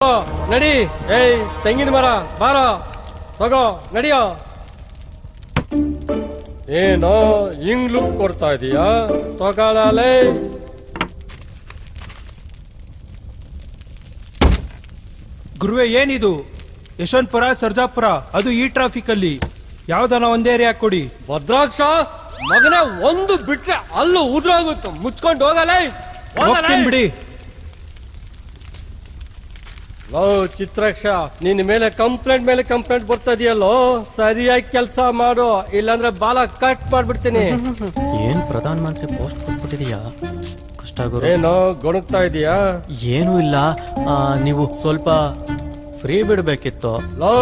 ನಡಿ. ಏಯ್ ತೆಂಗಿನ ಮರ ಬಾರ ತಗೋ ನಡಿಯೋ. ಏನೋ ಹಿಂಗ್ ಲುಕ್ ಕೊಡ್ತಾ ಇದೀಯಾ? ತಗೊಳ್ಳಲೇ. ಗುರುವೆ ಏನಿದು? ಯಶವಂತಪುರ ಸರ್ಜಾಪುರ, ಅದು ಈ ಟ್ರಾಫಿಕ್ ಅಲ್ಲಿ ಯಾವ್ದಾನ ಒಂದೇ ಏರಿಯಾ ಕೊಡಿ. ಭದ್ರಾಕ್ಷ ಮಗನೇ, ಒಂದು ಬಿಟ್ರೆ ಅಲ್ಲೂ ಉದ್ರೋಗುತ್ತೆ. ಮುಚ್ಕೊಂಡು ಹೋಗಲೇ. ಬಿಡಿ. ಲೋ ಚಿತ್ರಾಕ್ಷ, ನಿನ್ ಮೇಲೆ ಕಂಪ್ಲೇಂಟ್ ಬರ್ತಾ ಇದೆಯಲ್ಲೋ, ಸರಿಯಾಗಿ ಕೆಲಸ ಮಾಡು, ಇಲ್ಲಾಂದ್ರೆ ಬಾಲ ಕಟ್ ಮಾಡ್ಬಿಡ್ತೀನಿ. ಏನ್ ಪ್ರಧಾನ ಮಂತ್ರಿ ಪೋಸ್ಟ್ ಕೊಟ್ಬಿಟ್ಟಿದೀಯಾ? ಕಷ್ಟ ಗುರು. ಏನೋ ಗೊಣಗ್ತಾ ಇದೀಯಾ? ಏನೂ ಇಲ್ಲ, ನೀವು ಸ್ವಲ್ಪ ಫ್ರೀ ಬಿಡ್ಬೇಕಿತ್ತು. ಲೋ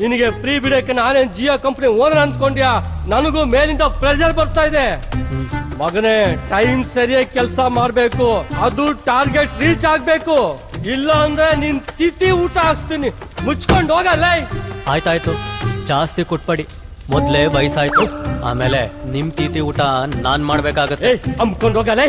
ನಿನಗೆ ಫ್ರೀ ಬಿಡಕ್ಕೆ ನಾನೇನ್ ಜಿಯೋ ಕಂಪನಿ ಓನರ್ ಅಂದ್ಕೊಂಡ್ಯಾ? ನನಗೂ ಮೇಲಿಂದ ಪ್ರೆಷರ್ ಬರ್ತಾ ಇದೆ. ಮಗನೇ, ಟೈಮ್ ಸರಿಯಾಗಿ ಕೆಲಸ ಮಾಡ್ಬೇಕು, ಅದು ಟಾರ್ಗೆಟ್ ರೀಚ್ ಆಗ್ಬೇಕು. ಇಲ್ಲ ಅಂದ್ರೆ ನಿನ್ ತಿಥಿ ಊಟ ಹಾಕ್ಸ್ತೀನಿ. ಮುಚ್ಕೊಂಡು ಹೋಗಲ್ಲ. ಆಯ್ತಾಯ್ತು, ಜಾಸ್ತಿ ಕೊಟ್ಪಡಿ. ಮೊದ್ಲೇ ವಯಸ್ಸಾಯ್ತು, ಆಮೇಲೆ ನಿಮ್ ತೀತಿ ಊಟ ನಾನ್ ಮಾಡ್ಬೇಕಾಗತ್ತೆ. ಅಮ್ಕೊಂಡು ಹೋಗಲ್ಲ.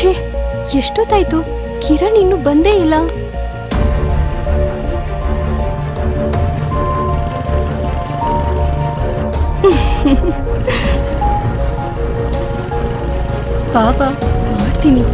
ಛೇ, ಎಷ್ಟೊತ್ತಾಯ್ತು? ಕಿರಣ್ ಇನ್ನು ಬಂದೇ ಇಲ್ಲ. ಬಾಬಾ ಮಾಡ್ತೀನಿ.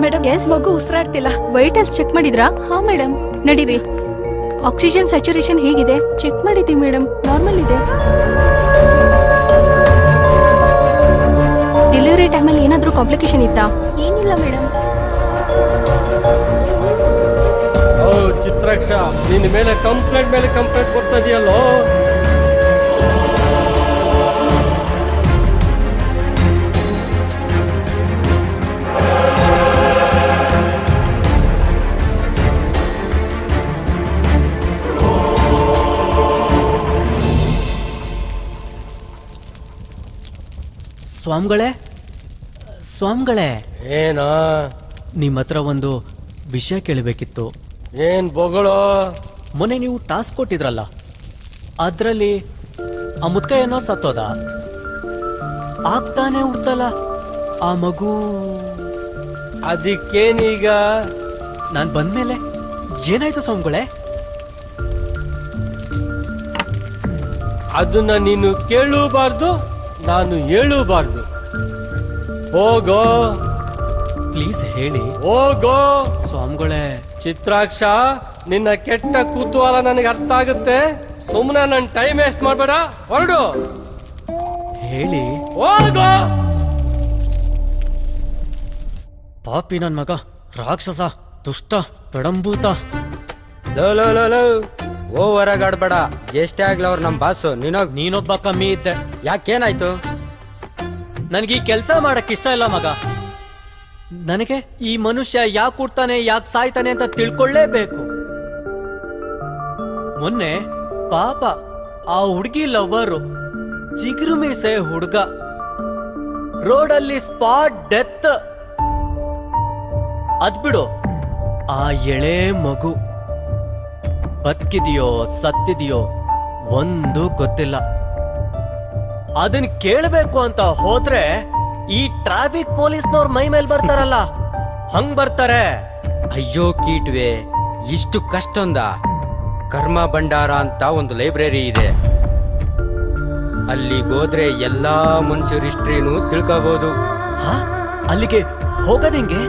ಮೇಡಮ್, ಮಗು ಉಸಿರಾಡ್ತಿಲ್ಲ. ವೈಟಲ್ಸ್ ಚೆಕ್ ಮಾಡಿದ್ರಾ? ಹಾ ಮೇಡಮ್. ನಡೀರಿ. ಆಕ್ಸಿಜನ್ ಸ್ಯಾಚುರೇಷನ್ ಹೇಗಿದೆ? ಚೆಕ್ ಮಾಡಿದ್ದೀವಿ ಮೇಡಮ್, ನಾರ್ಮಲ್ ಇದೆ. ಡೆಲಿವರಿ ಟೈಮಲ್ಲಿ ಏನಾದರೂ ಕಾಂಪ್ಲಿಕೇಶನ್ ಇತ್ತಾ? ಏನಿಲ್ಲ ಮೇಡಮ್. ಓ ಚಿತ್ರಾಕ್ಷ, ನಿನ್ನ ಮೇಲೆ ಕಂಪ್ಲೇಂಟ್ ಬರ್ತಾ ಇದೆಯಲ್ಲೋ. ಸ್ವಾಮಿಗಳೇ, ಏನಾ? ನಿಮ್ಮ ಹತ್ರ ಒಂದು ವಿಷಯ ಕೇಳಬೇಕಿತ್ತು. ಏನ್ ಬೊಗಳೋ? ಮೊನ್ನೆ ನೀವು ಟಾಸ್ಕ್ ಕೊಟ್ಟಿದ್ರಲ್ಲ, ಅದ್ರಲ್ಲಿ ಆ ಮುದ್ಕ ಏನೋ ಸತ್ತೋದ, ಆಗ್ತಾನೆ ಹುಡ್ತಲ್ಲ ಆ ಮಗು. ಅದಕ್ಕೇನೀಗ? ನಾನ್ ಬಂದ್ಮೇಲೆ ಏನಾಯ್ತು ಸ್ವಾಮಿಗಳೇ? ಅದನ್ನ ನೀನು ಕೇಳೂಬಾರ್ದು, ನಾನು ಹೇಳೂಬಾರ್ದು. ಹೋಗೋ, ಪ್ಲೀಸ್ ಹೇಳಿ. ಹೋಗೋ ಸ್ವಾಮಿಗಳೇ. ಚಿತ್ರಾಕ್ಷ, ನಿನ್ನ ಕೆಟ್ಟ ಕುತೂಹಲ ನನಗೆ ಅರ್ಥ ಆಗುತ್ತೆ. ಸುಮ್ಮನೆ ನನ್ನ ಟೈಮ್ ವೇಸ್ಟ್ ಮಾಡಬೇಡ, ಹೊರಡು. ಹೇಳಿ. ಹೋಗೋ. ಪಾಪಿ ನನ್ ಮಗ, ರಾಕ್ಷಸ, ದುಷ್ಟ, ಪೆಡಂಭೂತ. ಓವರ್ ಆಗಿ ಆಡ್ಬೇಡ. ಎಷ್ಟೇ ಆಗ್ಲಿ ಅವ್ರು ನಮ್ ಬಾಸು. ನೀನೊಬ್ಬ ಕಮ್ಮಿ ಇದ್ದೆ. ಯಾಕೇನಾಯ್ತು? ನನ್ಗೆ ಈ ಕೆಲ್ಸ ಮಾಡಕ್ ಇಷ್ಟ ಇಲ್ಲ ಮಗ. ನನಗೆ ಈ ಮನುಷ್ಯ ಯಾಕೆ ಹುಡ್ತಾನೆ, ಯಾಕೆ ಸಾಯ್ತಾನೆ ಅಂತ ತಿಳ್ಕೊಳ್ಳೇಬೇಕು. ಮೊನ್ನೆ ಪಾಪ ಆ ಹುಡ್ಗಿ ಲವ್ವರು, ಚಿಗುರು ಮೀಸೆ ಹುಡ್ಗ, ರೋಡಲ್ಲಿ ಸ್ಪಾಟ್ ಡೆತ್. ಅದ್ಬಿಡು, ಆ ಎಳೆ ಮಗು ಬದುಕಿದೆಯೋ ಸತ್ತಿದೆಯೋ ಒಂದು ಗೊತ್ತಿಲ್ಲ. ಅದನ್ ಕೇಳಬೇಕು ಅಂತ ಹೋದ್ರೆ ಈ ಟ್ರಾಫಿಕ್ ಪೊಲೀಸ್ನವ್ರ ಮೈ ಮೇಲೆ ಬರ್ತಾರಲ್ಲ, ಹಂಗ್ ಬರ್ತಾರೆ. ಅಯ್ಯೋ ಕೀಟ್ವೆ, ಇಷ್ಟು ಕಷ್ಟೊಂದ? ಕರ್ಮ ಭಂಡಾರ ಅಂತ ಒಂದು ಲೈಬ್ರರಿ ಇದೆ, ಅಲ್ಲಿಗೋದ್ರೆ ಎಲ್ಲಾ ಮನುಷ್ಯರ ಹಿಸ್ಟ್ರಿನೂ ತಿಳ್ಕೋಬಹುದು. ಅಲ್ಲಿಗೆ ಹೋಗೋದೆಂಗೆ?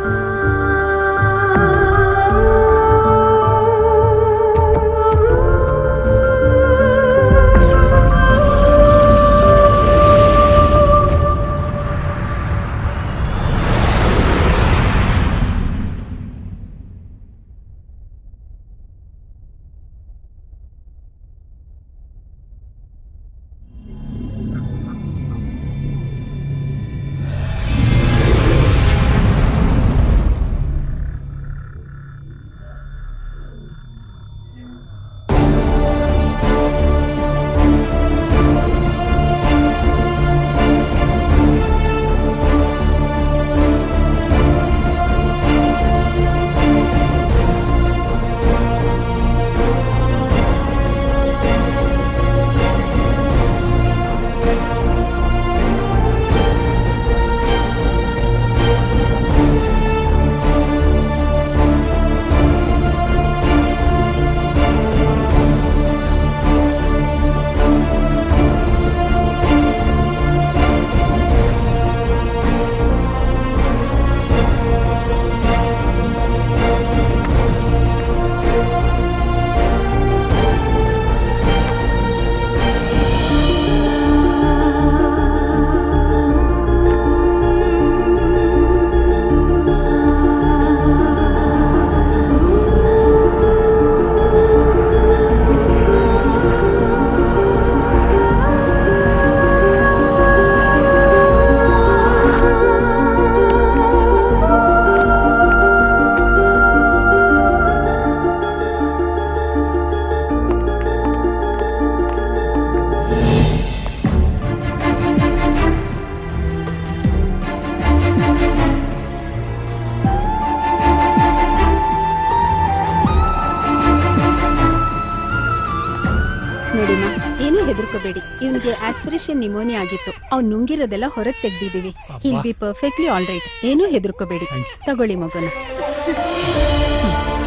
ನೋಡಿಮ್ಮ, ಏನೂ ಹೆದರ್ಕೋಬೇಡಿ. ಇವನಿಗೆ ಆಸ್ಪಿರೇಷನ್ ನಿಮೋನಿಯಾ ಆಗಿತ್ತು. ಅವ್ನು ನುಂಗಿರೋದೆಲ್ಲ ಹೊರಗೆ ತೆಗ್ದಿದೀವಿ. He'll be perfectly all right. ಏನೂ ಹೆದರ್ಕೋಬೇಡಿ. ತಗೊಳ್ಳಿ ಮಗುನ.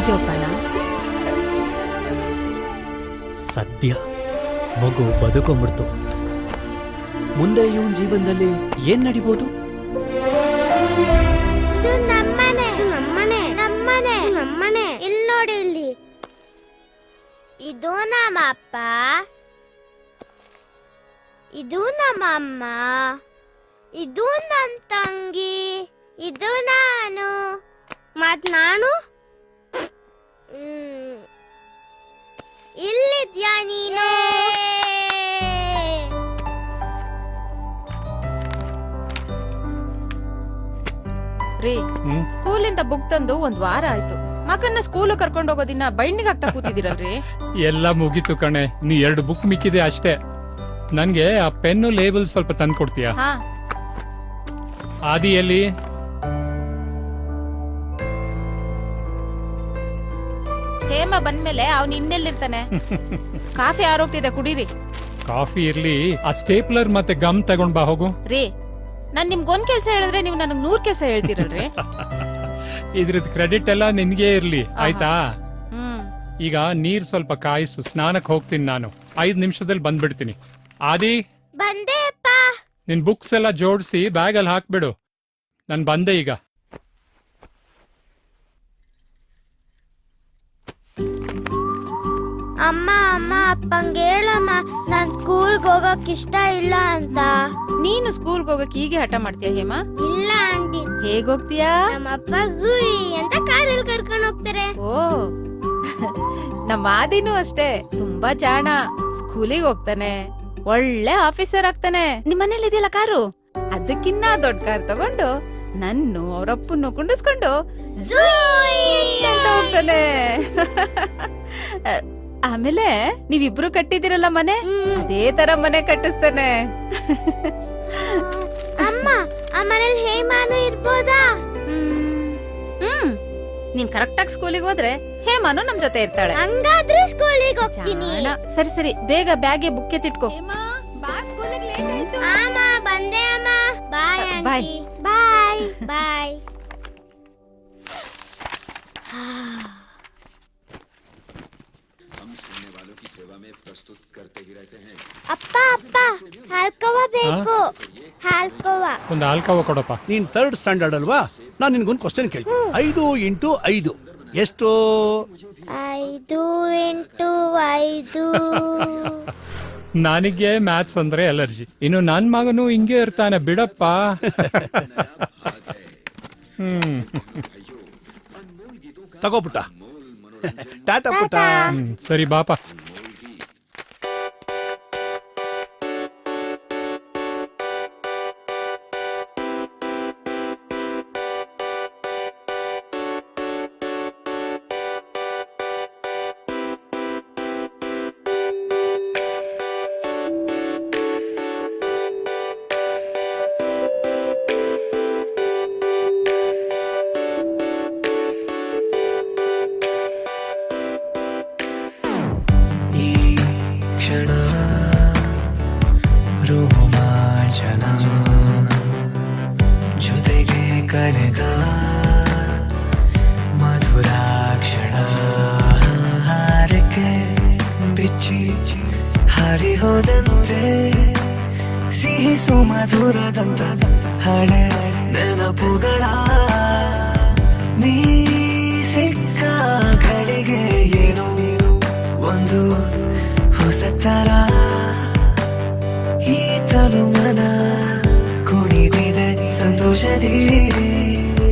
ಜೋಪಾನ. ಸದ್ಯ ಮಗು ಬದುಕೊಂಬಿಡ್ತು. ಮುಂದೆ ಇವನ್ ಜೀವನದಲ್ಲಿ ಏನ್ ನಡಿಬೋದು? ಇದು ನಮ್ಮನೆ ನಮ್ಮನೆ ನಮ್ಮನೆ ನಮ್ಮನೆ. ಇಲ್ಲಿ ನೋಡಿ, ಇಲ್ಲಿ ಇದು ನಮ್ಮ ಅಪ್ಪ, ಇದು ನಮ್ಮ ಅಮ್ಮ, ಇದು ನನ್ನ ತಂಗಿ, ಇದು ನಾನು. ಮತ್ ನಾನು ಇಲ್ಲಿದ್ಯಾ ನೀನು? ರೀ, ಸ್ಕೂಲಿಂದ ಬುಕ್ ತಂದು 1 ವಾರ ಆಯ್ತು. ಮಗನ್ನ ಸ್ಕೂಲ್ ಕರ್ಕೊಂಡು ಹೋಗೋದಿನ ಬೈಂಡಿಂಗ್ ಆಗ್ತಾ ಕೂತಿದ್ದೀರಲ್ರಿ. ಎಲ್ಲ ಮುಗೀತು ಕಣೆ, ನೀ 2 ಬುಕ್ ಮಿಕ್ಕಿದೆ ಅಷ್ಟೇ. ನನ್ಗೆ ಆ ಪೆನ್ನು ಲೇಬಲ್ ಸ್ವಲ್ಪ ತಂದು ಕೊಡ್ತೀಯಾ? ಹಾ, ಆದಿಯಲ್ಲಿ ಹೇಮ ಬಂದ್ಮೇಲೆ ಅವ್ನು ಇನ್ನೆಲ್ಲಿರ್ತಾನೆ? ಕಾಫಿ ಆರೋಗ್ತಿದೆ, ಕುಡೀರಿ. ಕಾಫಿ ಇರ್ಲಿ, ಆ ಸ್ಟೇಪ್ಲರ್ ಮತ್ತೆ ಗಮ್ ತಗೊಂಡ್ ಬಾ ಹೋಗು. ರೀ, ನಾನ್ ನಿಮ್ಗೊಂದ್ ಕೆಲ್ಸ ಹೇಳಿದ್ರೆ ನೀವು ನನಗ್ 100 ಕೆಲ್ಸ ಹೇಳ್ತೀರಲ್ರಿ. ಇದ್ರದ್ ಕ್ರೆಡಿಟ್ ಎಲ್ಲ ನಿನ್ಗೆ ಇರ್ಲಿ, ಆಯ್ತಾ? ಹ್ಮ್. ಈಗ ನೀರ್ ಸ್ವಲ್ಪ ಕಾಯಿಸು, ಸ್ನಾನಕ್ ಹೋಗ್ತೀನಿ ನಾನು. 5 ನಿಮಿಷದಲ್ಲಿ ಬಂದ್ಬಿಡ್ತೀನಿ. ಆದಿ, ಬಂದೆ ಅಪ್ಪ. ನಿನ್ ಬುಕ್ಸ್ ಎಲ್ಲ ಜೋಡಿಸಿ ಬ್ಯಾಗ್ ಅಲ್ಲಿ ಹಾಕ್ಬಿಡು. ನಾನ್ ಬಂದೆ ಈಗ. ಅಮ್ಮ ಅಮ್ಮ ಅಪ್ಪಂಗೆ ಹೇಳಮ್ಮ, ನಾನ್ ಸ್ಕೂಲ್ಗೆ ಹೋಗಕ್ ಇಷ್ಟ ಇಲ್ಲ ಅಂತ. ನೀನು ಸ್ಕೂಲ್ಗೆ ಹೋಗಕ್ ಹೀಗೆ ಹಠ ಮಾಡ್ತೀಯ ಹೇಮ? ಇಲ್ಲ ಆಂಟಿ. ಹೇಗ್ ಹೋಗ್ತೀಯಾ? ನಮ್ಮ ಅಪ್ಪ ಝೂಯಿ ಅಂತ ಕಾರಲ್ಲಿ ಕರ್ಕೊಂಡು ಹೋಗ್ತಾರೆ. ಓ, ನಮ್ಮ ಆದಿನೂ ಅಷ್ಟೇ, ತುಂಬಾ ಜಾಣ. ಸ್ಕೂಲಿಗೆ ಹೋಗ್ತಾನೆ, ಒಳ್ಳೆ ಆಫೀಸರ್ ಆಗ್ತಾನೆ. ನಿಮ್ ಮನೇಲಿ ಇದೆಯಲ್ಲ ಕಾರು, ಅದಕ್ಕಿನ್ನ ದೊಡ್ಡ ಕಾರ್ ತಗೊಂಡು ನನ್ನು ಅವರಪ್ಪನ್ನು ಕುಂಡಿಸ್ಕೊಂಡು ಅಂತ ಹೋಗ್ತಾನೆ. ಆಮೇಲೆ ನೀವಿಬ್ರು ಕಟ್ಟಿದಿರಲ್ಲ ಮನೆ, ಅದೇ ತರ ಮನೆ ಕಟ್ಟಿಸ್ತಾನೆ. ಅಮ್ಮ, ಆ ಮನೇಲಿ ಹೇಮಾನು ಇರ್ಬೋದಾ? ನೀನ್ ಕರೆಕ್ಟ್ ಆಗಿ ಸ್ಕೂಲಿಗೆ ಹೋದ್ರೆ ಹೇಮಾನು ನಮ್ ಜೊತೆ ಇರ್ತಾಳೆ. ಹಂಗಾದ್ರೆ ಸ್ಕೂಲಿಗೆ ಹೋಗ್ತೀನಿ. ಜಾಣ. ಸರಿ ಸರಿ, ಬೇಗ ಬ್ಯಾಗ್ಗೆ ಬುಕ್ ಎತ್ತಿಟ್ಕೋ. ಅಮ್ಮ, ಬಂದೆ ಅಮ್ಮ. ಬಾಯ್ ಬಾಯ್. ಆಂಟಿ. ಬಾಯ್ ಬಾಯ್. ಅಪ್ಪ ಅಪ್ಪ, ಹಾಲ್ಕೋವ ಬೇಕು. ಹಾಲ್ಕೋವ. ಒಂದು ಆಲ್ಕವ ಕೊಡಪ್ಪ. ನೀನ್ 3rd ಸ್ಟ್ಯಾಂಡರ್ಡ್ ಅಲ್ವಾ? ನಾನು ನಿನ್ಗೊಂದು ಕ್ವಶನ್ ಕೇಳ್ತೀನಿ. 5 × 5 ಎಷ್ಟು? 5 × 5. ನನಗೆ ಮ್ಯಾಥ್ಸ್ ಅಂದ್ರೆ ಅಲರ್ಜಿ. ಇನ್ನು ನನ್ ಮಗನು ಹಿಂಗೆ ಇರ್ತಾನೆ ಬಿಡಪ್ಪ. ತಗೋ ಪುಟ್ಟ. ಟಾಟಾ ಪುಟ್ಟ. ಸರಿ ಬಾಪ. ಜೊತೆಗೆ ಕಳೆದ ಮಧುರಾಕ್ಷಣ ಹಾರಕ್ಕೆ ಬಿಚ್ಚಿ ಹಾರಿ ಹೋದಂತೆ ಸಿಹಿ ಸುಮಧುರದಂತ ಹಳೆ ನೆನಪುಗಳ ನೀ ಸಿಕ್ಕ ಗಳಿಗೆ ಏನೋ ಒಂದು ಹೊಸತರ ಈ ತನು ಮನ ಕುಣಿದಿದೆ ಸಂತೋಷದಿ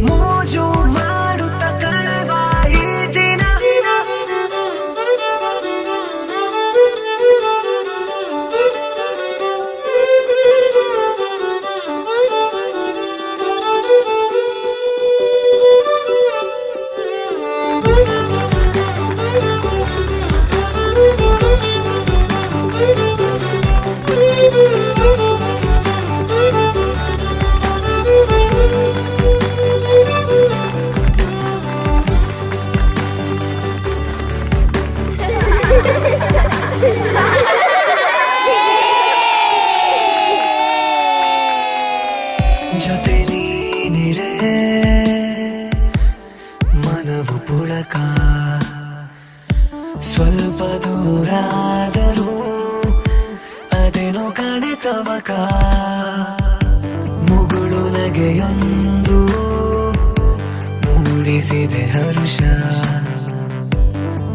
ಮೋಜು ಮಾಡುತ್ತ ಕಳೆವ ಈ ದಿನ. ಸ್ವಲ್ಪ ದೂರಾದರೂ ಅದೇನೋ ಕಾಣೆ ತವಕ ಮುಗುಳು ನಗೆಯೊಂದು ಮೂಡಿಸಿದೆ ಹರುಷ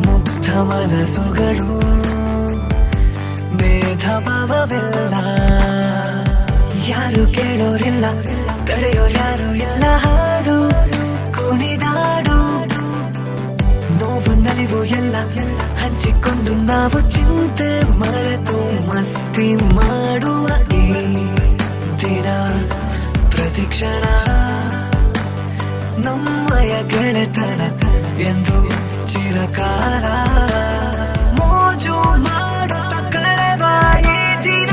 ಮುಗ್ಧ ಮನಸ್ಸುಗಳು ಭೇದ ಭಾವವಿಲ್ಲ ಯಾರು ಕೇಳೋರಿಲ್ಲ ತಡೆಯೋರ್ಯಾರು ಎಲ್ಲ ಹಾಡು ಕುಣಿದಾಡು ನೋವು ನಲಿವು ಎಲ್ಲ ಹಂಚಿಕೊಂಡು ನಾವು ಚಿಂತೆ ಮರೆತು ಮಸ್ತಿ ಮಾಡುವ ಈ ದಿನ ಪ್ರತಿಕ್ಷಣ ನಮ್ಮಯ ಗೆಳೆತನ ಎಂದು ಚಿರಕಾಲ ಮೋಜು ಮಾಡುತ್ತ ಕಳೆವ ಈ ದಿನ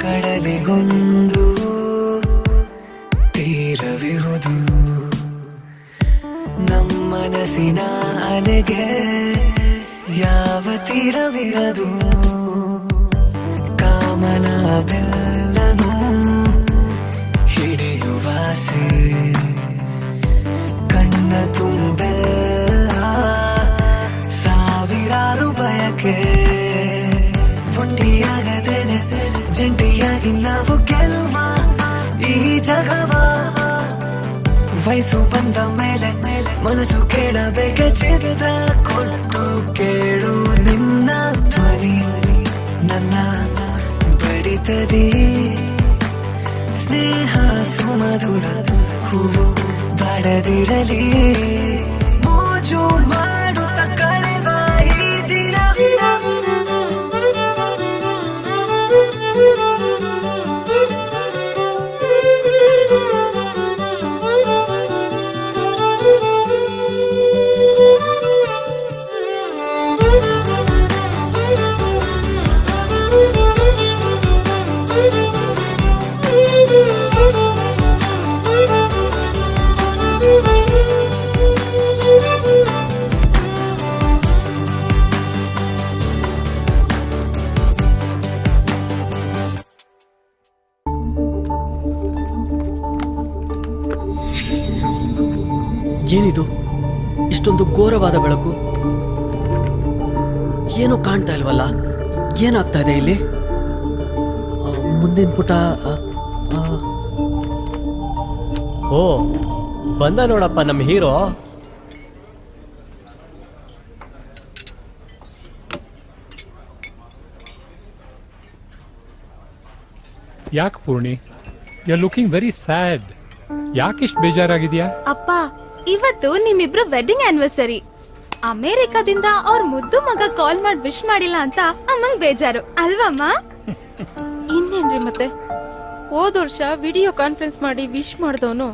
ಕಡಲಿಗೊಂದು ತೀರವಿರುವುದು ನಮ್ಮನಸಿನ ಅಲೆಗೆ ಯಾವ ತೀರವಿರದು ಕಾಮನ ಬೆಲ್ಲನು ಹಿಡಿಯುವಾಸೆ ಕಣ್ಣ ತುಂಬೆಲ್ಲ ಸಾವಿರಾರು ಬಯಕೆ ಒಂಟಿಯಾಗದೇನೆ ಜಂಟಿಯಾಗಿ ನಾವು ಗೆಲ್ಲುವ ಈ ಜಗವ ವಯಸ್ಸು ಬಂದ ಮೇಲೆ ಮನಸ್ಸು ಕೇಳಬೇಕೆ ಚಿತ್ರ ಕೊಟ್ಟು ಕೇಳು ನಿನ್ನ ಧ್ವನಿ ನನ್ನ ಬಡಿತದಿ ಸ್ನೇಹ ಸುಮಧುರ ಹೂವು ಬಾಡದಿರಲಿ ಮೋಜು ಮಾಡುತ್ತ ಕಳೆವ ಈ ದಿನ ಏನಿದು ಇಷ್ಟೊಂದು ಘೋರವಾದ ಬೆಳಕು ಏನೂ ಕಾಣ್ತಾ ಇಲ್ವಲ್ಲ ಏನಾಗ್ತಾ ಇದೆ ಇಲ್ಲಿ ಮುಂದಿನ ಪುಟ ಓ ಬಂದ ನೋಡಪ್ಪ ನಮ್ಮ ಹೀರೋ ಯಾಕೆ Poorni you are looking very sad ಯಾಕಿಷ್ಟು ಬೇಜಾರಾಗಿದ್ಯಾ? ಅಪ್ಪ ಇವತ್ತು ನಿಮ್ಮಿಬ್ರು ವೆಡ್ಡಿಂಗ್ ಆನಿವರ್ಸರಿ. ಅಮೆರಿಕಾದಿಂದ ಅವ್ರ ಮುದ್ದು ಮಗ ಕಾಲ್ ಮಾಡಿ ವಿಶ್ ಮಾಡಿಲ್ಲ ಅಂತ ಅಮ್ಮಂಗ್ ಬೇಜಾರು ಅಲ್ವಮ್ಮ? ಇನ್ನೇನ್ರಿ ಮತ್ತೆ ಹೋದ ವರ್ಷ ವಿಡಿಯೋ ಕಾನ್ಫರೆನ್ಸ್ ಮಾಡಿ ವಿಶ್ ಮಾಡ್ದವನು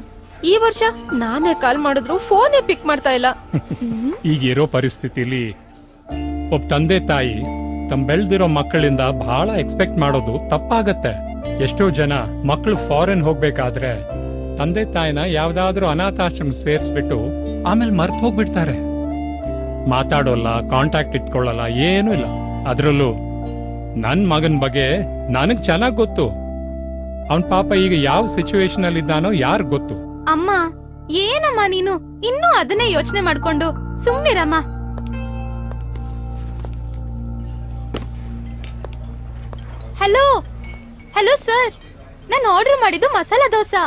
ಈ ವರ್ಷ ನಾನೇ ಕಾಲ್ ಮಾಡಿದ್ರು ಫೋನೇ ಪಿಕ್ ಮಾಡ್ತಾ ಇಲ್ಲ. ಈಗಿರೋ ಪರಿಸ್ಥಿತಿಲಿ ಒಬ್ಬ ತಂದೆ ತಾಯಿ ತಮ್ಮ ಬೆಳ್ದಿರೋ ಮಕ್ಕಳಿಂದ ಬಹಳ ಎಕ್ಸ್ಪೆಕ್ಟ್ ಮಾಡೋದು ತಪ್ಪಾಗತ್ತೆ. ಎಷ್ಟೋ ಜನ ಮಕ್ಕಳು ಫಾರಿನ್ ಹೋಗ್ಬೇಕಾದ್ರೆ ತಂದೆ ತಾಯಿನ ಯಾವ್ದಾದ್ರೂ ಅನಾಥಾಶ್ರಮ ಸೇರಿಸ್ಬಿಟ್ಟು ಆಮೇಲೆ ಮರ್ತು ಹೋಗ್ಬಿಡ್ತಾರೆ. ಮಾತಾಡೋಲ್ಲ, ಕಾಂಟ್ಯಾಕ್ಟ್ ಇಟ್ಕೊಳ್ಳಲ್ಲ, ಏನೂ ಇಲ್ಲ. ಅದ್ರಲ್ಲೂ ನನ್ ಮಗನ್ ಬಗ್ಗೆ ನನಗ್ ಚೆನ್ನಾಗ್ ಗೊತ್ತು. ಅವನ್ ಪಾಪ ಈಗ ಯಾವ ಸಿಚುವೇಶನ್ ಅಲ್ಲಿ ಇದ್ದಾನೋ ಯಾರಿಗ್ ಗೊತ್ತು. ಅಮ್ಮ ಏನಮ್ಮ ನೀನು ಇನ್ನೂ ಅದನ್ನೇ ಯೋಚನೆ ಮಾಡ್ಕೊಂಡು ಸುಮ್ನಿರಮ್ಮ. ಹಲೋ ಹಲೋ ಸರ್, ನಾನು ಆರ್ಡರ್ ಮಾಡಿದ್ದು ಮಸಾಲಾ ದೋಸಾ.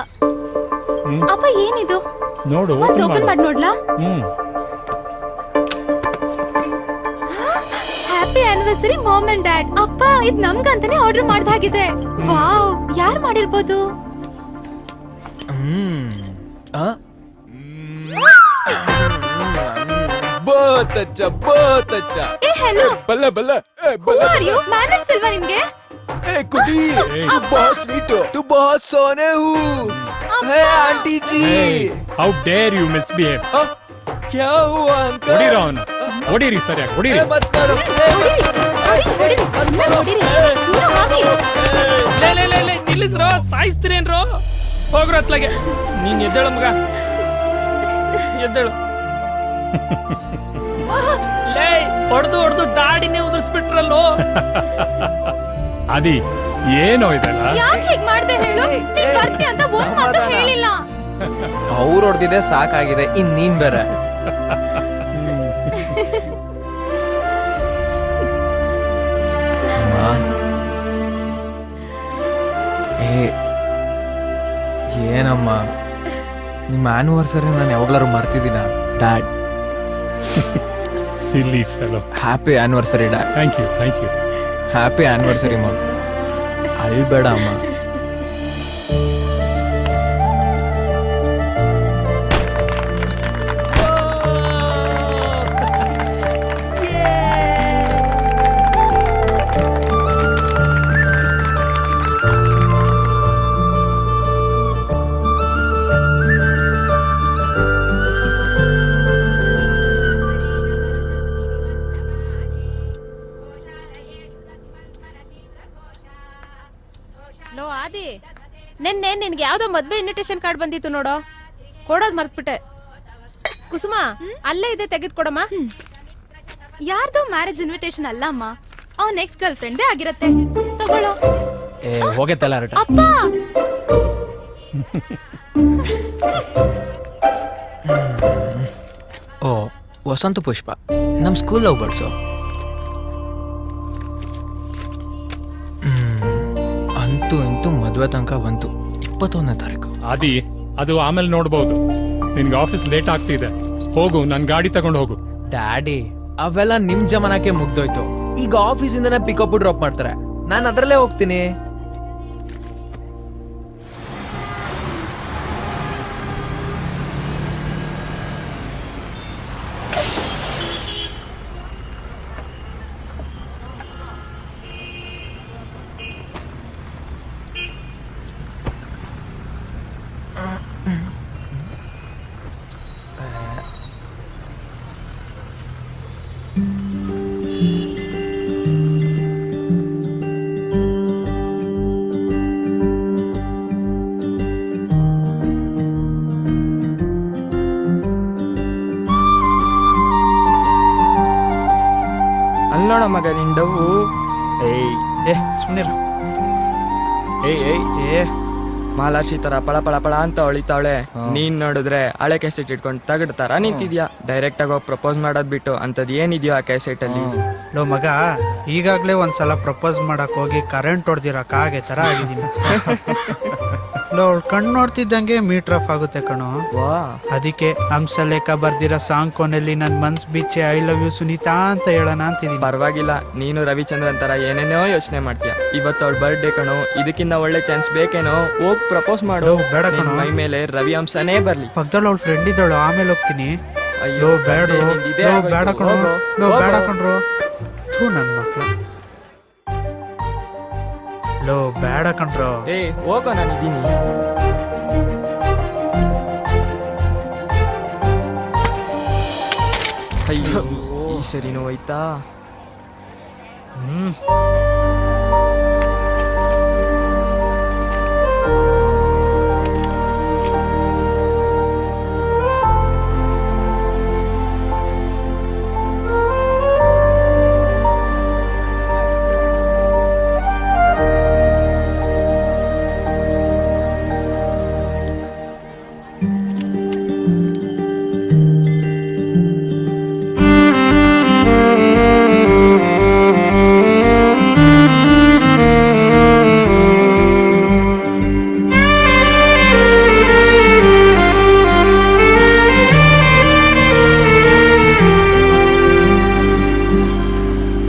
ಅಪ್ಪ ಏನಿದು? ನೋಡು ಒಂದ್ ಓಪನ್ ಮಾಡಿ ನೋಡ್ಲಾ? Happy anniversary mom and dad. ಅಪ್ಪ ಇದ್ ನಮ್ಗಂತಾನೆ ಆರ್ಡರ್ ಮಾಡ್ದಾಗಿದೆ. ವಾವ್, ಯಾರ್ ಮಾಡಿರ್ಬೋದು? ಬಹುತ್ ಅಚ್ಚಾ, ಬಹುತ್ ಅಚ್ಚಾ. ಏ ಹೆಲೋ, ಬಲ್ಲ ಬಲ್ಲ ಹೂ ಆರ್ ಯು? ಮ್ಯಾನರ್ಸ್ ಇಲ್ವಾ ನಿನ್ಗೆ? ಕುಡಿ. बहुत स्वीट हो, तू बहुत सोने हूँ. है aunty ji. How dare you misbehave. क्या हुआ अंकल? ಹೊಡಿರೋ ಅವನು, ಹೊಡಿರಿ ಸರಿಯಾಗಿ ಹೊಡಿರಿ. मत करो. ಹೊಡಿರಿ, ಹೊಡಿರಿ, ಹೊಡಿರಿ, ಹೊಡಿರಿ. ಇನ್ನೂ ಹಾಗೆ. ನಿಲ್ಲಿಸ್ರೋ, ಸಾಯಿಸ್ತೀರೇನ್ರೋ? ಹೋಗ್ರ ಅತ್ಲಾಗೆ. ನೀನ್ ಎದ್ದೇಳು ಮಗ, ಎದ್ದೇಳು. ಲೇ, ಹೊಡೆದು ದಾಡಿನೇ ಉದುರಿಸ್ಬಿಟ್ರಲ್ಲೋ. ಅದಿ ಏನೋ ಇದೆಲ್ಲ. ಯಾಕೆ ಹೀಗ್ ಮಾಡ್ದೆ ಹೇಳು? ನೀನ್ ಬರ್ತೀಯ ಅಂತ ಒಂದ್ ಮಾತು ಹೇಳಿಲ್ಲ. ಅವ್ರು ಹೊಡೆದಿದೆ ಸಾಕಾಗಿದೆ, ಇನ್ ನೀನ್ ಬೇರೆ. ಏನಮ್ಮ ನಿಮ್ಮ ಆನಿವರ್ಸರಿ ನಾನು ಯಾವಾಗ್ಲಾರು ಮರ್ತಿದ್ದೀನ? Dad, silly fellow. Happy anniversary dad. Thank you, thank you. Happy anniversary ma. ಅಳ್ಬೇಡ ಅಮ್ಮ. ಲೋ ಆದಿ, ನಿನ್ನೆ ನಿನ್ಗೆ ಯಾವ್ದೋ ಮದ್ವೆ ಇನ್ವಿಟೇಷನ್ ಕಾರ್ಡ್ ಬಂದಿತ್ತು ನೋಡೋ, ಕೊಡೋದ್ ಮರ್ತ್ಬಿಟ್ಟೆ. ಕುಸುಮ, ಅಲ್ಲೇ ಇದೆ, ತೆಗೆದ್ಕೊಡಮ್ಮ. ಯಾರ್ದೋ ಮ್ಯಾರೇಜ್ ಇನ್ವಿಟೇಷನ್ ಅಲ್ಲ ಅಮ್ಮ, ಅವ್ನ್ ನೆಕ್ಸ್ಟ್ ಗರ್ಲ್ ಫ್ರೆಂಡೇ ಆಗಿರತ್ತೆ. ತಗೊಳ್ಳೋ. ಹೋಗತ್ತಲ್ಲ ಅಪ್ಪ, ಓ ವಸಂತ ಪುಷ್ಪ, ನಮ್ ಸ್ಕೂಲ್ ಲವ್ ಬರ್ಡ್ಸು. ಅಂತೂ ಇಂತೂ ಮದ್ವೆ ತನಕ ಬಂತು. 21ನೇ ತಾರೀಕು. ಆದಿ, ಅದು ಆಮೇಲೆ ನೋಡ್ಬೋದು. ನಿನ್ಗೆ ಆಫೀಸ್ ಲೇಟ್ ಆಗ್ತಿದೆ, ಹೋಗು, ನನ್ ಗಾಡಿ ತಗೊಂಡು ಹೋಗು. ಡ್ಯಾಡಿ, ಅವೆಲ್ಲ ನಿಮ್ ಜಮಾನಕ್ಕೆ ಮುಗ್ದೋಯ್ತು. ಈಗ ಆಫೀಸಿಂದನೇ ಪಿಕಪ್ ಡ್ರಾಪ್ ಮಾಡ್ತಾರೆ, ನಾನು ಅದರಲ್ಲೇ ಹೋಗ್ತೀನಿ. ಅಲ್ಲೋಣ ಮಗ ನಿಂಡವು. ಸುಮ್ಮನೆ ಮಾಲಾಶಿ ತರ ಪಳ ಪಳ ಪಳ ಅಂತ ಹೊಳಿತಾವಳೆ. ನೀನ್ ನೋಡಿದ್ರೆ ಹಳೆ ಕ್ಯಾಸೆಟ್ ಇಟ್ಕೊಂಡು ತಗಡ್ ತರ ನಿಂತಿದ್ಯಾ. ಡೈರೆಕ್ಟ್ ಆಗಿ ಹೋಗಿ ಪ್ರಪೋಸ್ ಮಾಡೋದ್ ಬಿಟ್ಟು ಅಂತದ್ ಏನಿದ್ಯೋ ಆ ಕ್ಯಾಸೆಟ್ ಅಲ್ಲಿ. ಲೋ ಮಗ, ಈಗಾಗ್ಲೇ ಒಂದ್ಸಲ ಪ್ರಪೋಸ್ ಮಾಡಕ್ ಹೋಗಿ ಕರೆಂಟ್ ಹೊಡೆದಿರೋ ಕಾಗೆ ತರ ಆಗಿದ್ದೀನಿ. ಲೋ, ಅವಳು ಕಣ್ಣು ನೋಡ್ತಿದ್ದಂಗೆ ಮೀಟರ್ ಆಫ್ ಆಗುತ್ತೆ ಕಣೋ. ಅದಕ್ಕೆ ಹಂಸಲೇಖ ಬರ್ದಿರೋ ಸಾಂಗ್ ಕೊನೆಯಲ್ಲಿ ನನ್ ಮನ್ಸ್ ಬಿಚ್ಚೆ ಐ ಲವ್ ಯು ಸುನೀತಾ ಅಂತ ಹೇಳೋಣ ಅಂತಿದ್ದೀನಿ. ಪರವಾಗಿಲ್ಲ, ನೀನು ರವಿಚಂದ್ರನ್ ತರ ಏನೇನೋ ಯೋಚನೆ ಮಾಡ್ತೀಯ. ಇವತ್ತು ಅವಳ ಬರ್ಡೇ ಕಣೋ, ಇದಕ್ಕಿಂತ ಒಳ್ಳೆ ಚಾನ್ಸ್ ಬೇಕೇನೋ. ಹೋಗ್ ಪ್ರಪೋಸ್ ಮಾಡು. ಬೇಡ ಕಣೋ, ಮೈ ಮೇಲೆ ರವಿ ಹಂಸನೇ ಬರ್ಲಿ. ಪಕ್ಕದಲ್ಲಿ ಅವಳ ಫ್ರೆಂಡ್ ಇದ್ದಳು, ಆಮೇಲೆ ಹೋಗ್ತೀನಿ. ಅಯ್ಯೋ ಬೇಡ, ಇದೇ ಬೇಡ ಆಗೋಯ್ತು. ಕಣೋ, ಹೋಗು, ಬೇಡ ಹೋಗು. ಕಣ್ರು. ಥೂ ನನ್ ಮಕ್ಳು. ಲೋ ಬೇಡ ಕಣ್ರು. ಹೋಗೋ, ನಾನಿದ್ದೀನಿ. ಅಯ್ಯೋ, ಈ ಸರಿನೂ ಹೋಯ್ತಾ?